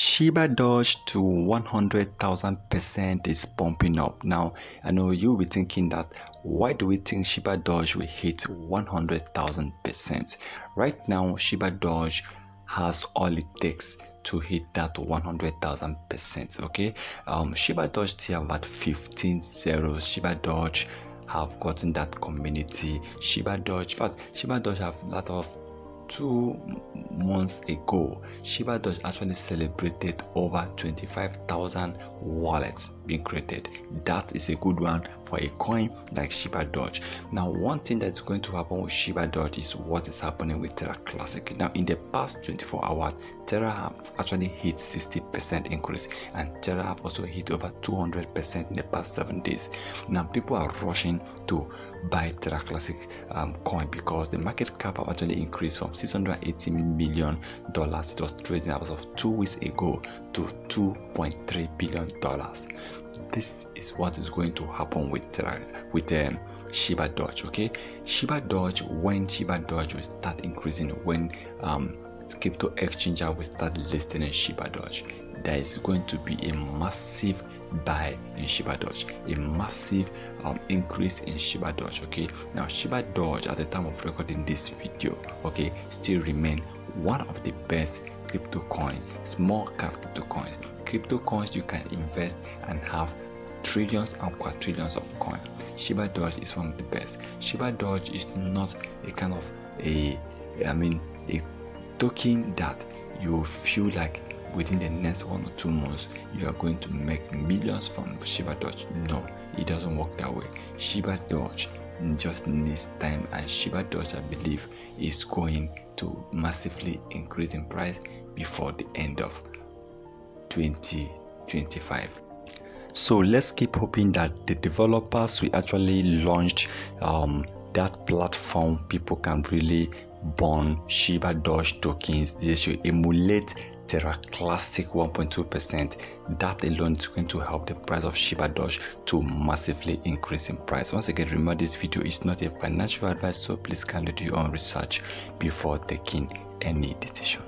Shibadoge to 100,000% is pumping up. Now, I know you'll be thinking that why do we think Shibadoge will hit 100,000%? Right now, Shibadoge has all it takes to hit that 100,000%. Okay, Shibadoge still have about 15 zeros. Shibadoge have gotten that community. Shibadoge, in fact, Shibadoge have a lot of 2 months ago, Shibadoge actually celebrated over 25,000 wallets being created. That is a good one for a coin like Shibadoge. Now, one thing that's going to happen with Shibadoge is what is happening with Terra Classic. Now, in the past 24 hours, Terra have actually hit 60% increase, and Terra have also hit over 200% in the past 7 days. Now, people are rushing to buy Terra Classic coin because the market cap have actually increased from $680 million it was trading as of 2 weeks ago to $2.3 billion. This is what is going to happen with Shibadoge. Okay, Shibadoge, when Shibadoge will start increasing, when crypto exchange will start listing in Shibadoge, there is going to be a massive buy in Shibadoge, a massive increase in Shibadoge. Okay, now Shibadoge at the time of recording this video, okay, still remain one of the best crypto coins, small cap crypto coins you can invest and have trillions and quadrillions of coin. Shibadoge is one of the best. Shibadoge is not a kind of a token that you feel like within the next 1 or 2 months you are going to make millions from Shibadoge. No, it doesn't work that way. Shibadoge just needs time, and Shibadoge, I believe, is going to massively increase in price before the end of 2025. So let's keep hoping that the developers will actually launch that platform. People can really burn Shibadoge tokens. They should emulate Terra Classic 1.2%. That alone is going to help the price of Shibadoge to massively increase in price. Once again, remember, this video is not a financial advice, so please kindly do your own research before taking any decision.